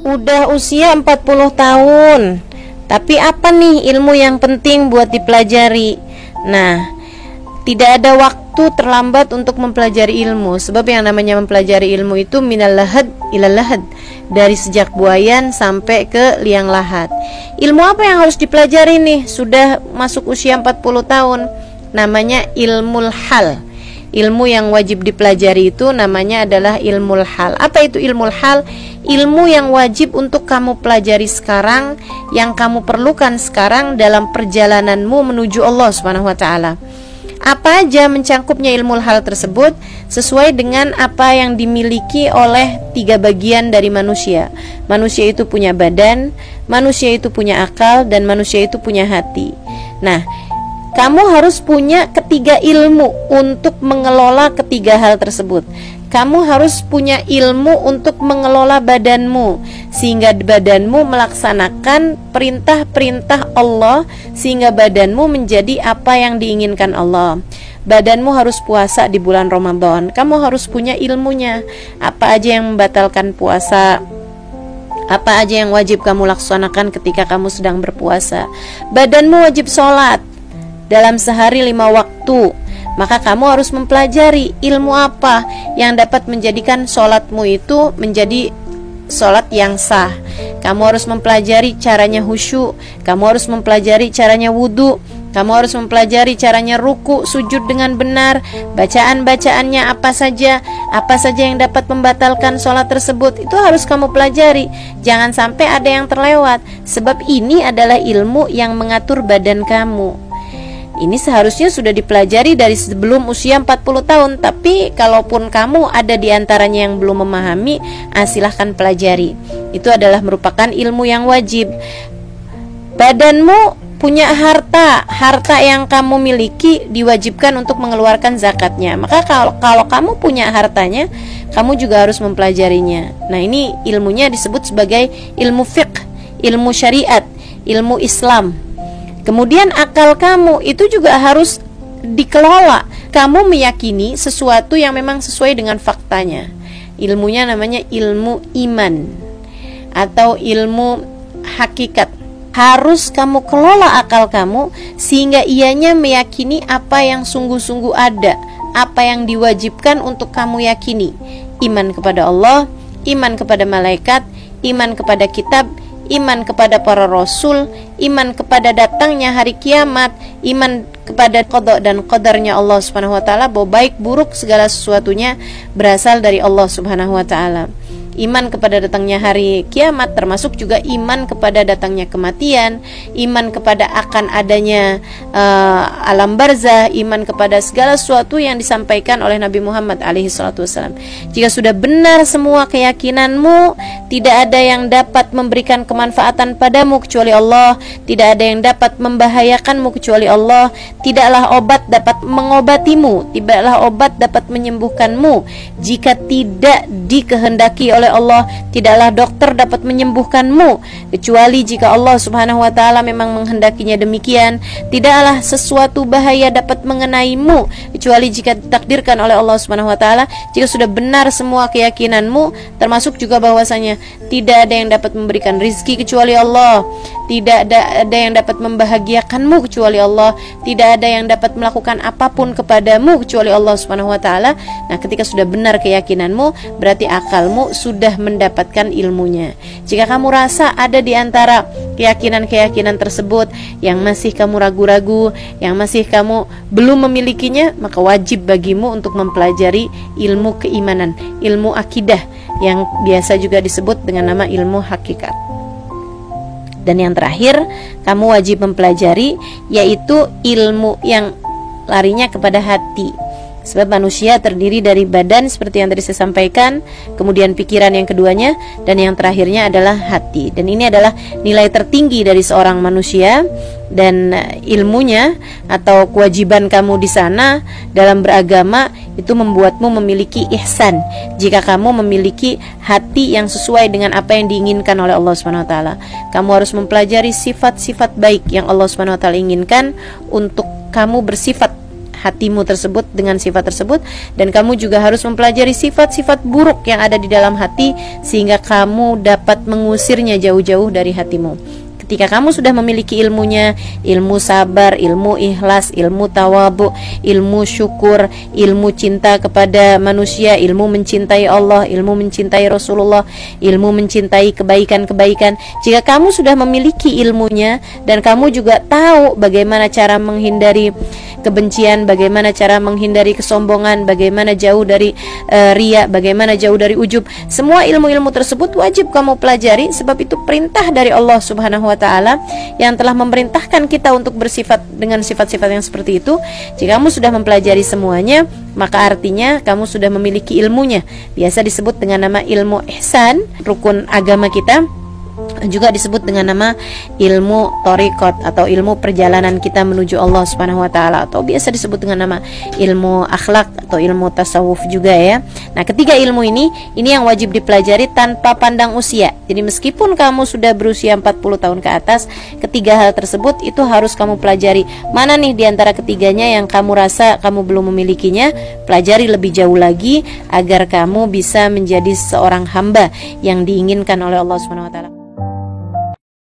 Udah usia 40 tahun, tapi apa nih ilmu yang penting buat dipelajari? Nah, tidak ada waktu terlambat untuk mempelajari ilmu. Sebab yang namanya mempelajari ilmu itu minal lahad ilal lahad, dari sejak buayan sampai ke liang lahat. Ilmu apa yang harus dipelajari nih? Sudah masuk usia 40 tahun. Namanya ilmul hal. Ilmu yang wajib dipelajari itu namanya adalah ilmul hal. Apa itu ilmul hal? Ilmu yang wajib untuk kamu pelajari sekarang, yang kamu perlukan sekarang dalam perjalananmu menuju Allah Subhanahu wa taala. Apa aja mencangkupnya ilmul hal tersebut? Sesuai dengan apa yang dimiliki oleh 3 bagian dari manusia. Manusia itu punya badan, manusia itu punya akal, dan manusia itu punya hati. Nah, kamu harus punya ketiga ilmu untuk mengelola ketiga hal tersebut. Kamu harus punya ilmu untuk mengelola badanmu, sehingga badanmu melaksanakan perintah-perintah Allah, sehingga badanmu menjadi apa yang diinginkan Allah. Badanmu harus puasa di bulan Ramadan. Kamu harus punya ilmunya. Apa aja yang membatalkan puasa, apa aja yang wajib kamu laksanakan ketika kamu sedang berpuasa. Badanmu wajib sholat dalam sehari 5 waktu. Maka kamu harus mempelajari ilmu apa yang dapat menjadikan sholatmu itu menjadi sholat yang sah. Kamu harus mempelajari caranya khusyuk, kamu harus mempelajari caranya wudhu, kamu harus mempelajari caranya ruku, sujud dengan benar, bacaan-bacaannya apa saja yang dapat membatalkan sholat tersebut. Itu harus kamu pelajari. Jangan sampai ada yang terlewat, sebab ini adalah ilmu yang mengatur badan kamu. Ini seharusnya sudah dipelajari dari sebelum usia 40 tahun. Tapi kalaupun kamu ada di antaranya yang belum memahami, silahkan pelajari. Itu adalah merupakan ilmu yang wajib. Badanmu punya harta yang kamu miliki diwajibkan untuk mengeluarkan zakatnya. Maka kalau kamu punya hartanya, kamu juga harus mempelajarinya. Nah, ini ilmunya disebut sebagai ilmu fiqh, ilmu syariat, ilmu Islam. Kemudian akal kamu itu juga harus dikelola. Kamu meyakini sesuatu yang memang sesuai dengan faktanya. Ilmunya namanya ilmu iman atau ilmu hakikat. Harus kamu kelola akal kamu sehingga ianya meyakini apa yang sungguh-sungguh ada, apa yang diwajibkan untuk kamu yakini. Iman kepada Allah, iman kepada malaikat, iman kepada kitab, iman kepada para rasul, iman kepada datangnya hari kiamat, iman kepada qada dan qadarnya Allah Subhanahu wa taala, bahwa baik buruk segala sesuatunya berasal dari Allah Subhanahu wa taala. Iman kepada datangnya hari kiamat termasuk juga iman kepada datangnya kematian, iman kepada akan adanya alam barzah, iman kepada segala sesuatu yang disampaikan oleh Nabi Muhammad alaihi salatu wasallam. Jika sudah benar semua keyakinanmu, tidak ada yang dapat memberikan kemanfaatan padamu kecuali Allah, tidak ada yang dapat membahayakanmu kecuali Allah, tidaklah obat dapat mengobatimu, tidaklah obat dapat menyembuhkanmu jika tidak dikehendaki oleh Allah, tidaklah dokter dapat menyembuhkanmu kecuali jika Allah Subhanahu wa taala memang menghendakinya demikian. Tidaklah sesuatu bahaya dapat mengenaimu kecuali jika ditakdirkan oleh Allah Subhanahu wa taala. Jika sudah benar semua keyakinanmu, termasuk juga bahwasanya tidak ada yang dapat memberikan rizki kecuali Allah, tidak ada yang dapat membahagiakanmu kecuali Allah, tidak ada yang dapat melakukan apapun kepadamu kecuali Allah Subhanahu wa taala. Nah, ketika sudah benar keyakinanmu, berarti akalmu sudah mendapatkan ilmunya. Jika kamu rasa ada di antara keyakinan-keyakinan tersebut yang masih kamu ragu-ragu, yang masih kamu belum memilikinya, maka wajib bagimu untuk mempelajari ilmu keimanan, ilmu akidah, yang biasa juga disebut dengan nama ilmu hakikat. Dan yang terakhir, kamu wajib mempelajari yaitu ilmu yang larinya kepada hati. Sebab manusia terdiri dari badan seperti yang tadi saya sampaikan, kemudian pikiran yang keduanya, dan yang terakhirnya adalah hati. Dan ini adalah nilai tertinggi dari seorang manusia, dan ilmunya atau kewajiban kamu di sana dalam beragama itu membuatmu memiliki ihsan. Jika kamu memiliki hati yang sesuai dengan apa yang diinginkan oleh Allah Subhanahu wa taala, kamu harus mempelajari sifat-sifat baik yang Allah Subhanahu wa taala inginkan untuk kamu bersifat hatimu tersebut dengan sifat tersebut, dan kamu juga harus mempelajari sifat-sifat buruk yang ada di dalam hati sehingga kamu dapat mengusirnya jauh-jauh dari hatimu. Ketika kamu sudah memiliki ilmunya, ilmu sabar, ilmu ikhlas, ilmu tawabu, ilmu syukur, ilmu cinta kepada manusia, ilmu mencintai Allah, ilmu mencintai Rasulullah, ilmu mencintai kebaikan-kebaikan. Jika kamu sudah memiliki ilmunya dan kamu juga tahu bagaimana cara menghindari kebencian, bagaimana cara menghindari kesombongan, bagaimana jauh dari riya, bagaimana jauh dari ujub, semua ilmu-ilmu tersebut wajib kamu pelajari, sebab itu perintah dari Allah Subhanahu wa Ta'ala yang telah memerintahkan kita untuk bersifat dengan sifat-sifat yang seperti itu. Jika kamu sudah mempelajari semuanya, maka artinya kamu sudah memiliki ilmunya. Biasa disebut dengan nama ilmu ihsan, rukun agama kita, juga disebut dengan nama ilmu thariqat atau ilmu perjalanan kita menuju Allah Subhanahu wa Ta'ala, atau biasa disebut dengan nama ilmu akhlak atau ilmu tasawuf juga ya. Nah, ketiga ilmu ini yang wajib dipelajari tanpa pandang usia. Jadi meskipun kamu sudah berusia 40 tahun ke atas, ketiga hal tersebut itu harus kamu pelajari. Mana nih diantara ketiganya yang kamu rasa kamu belum memilikinya, pelajari lebih jauh lagi agar kamu bisa menjadi seorang hamba yang diinginkan oleh Allah Subhanahu wa Ta'ala.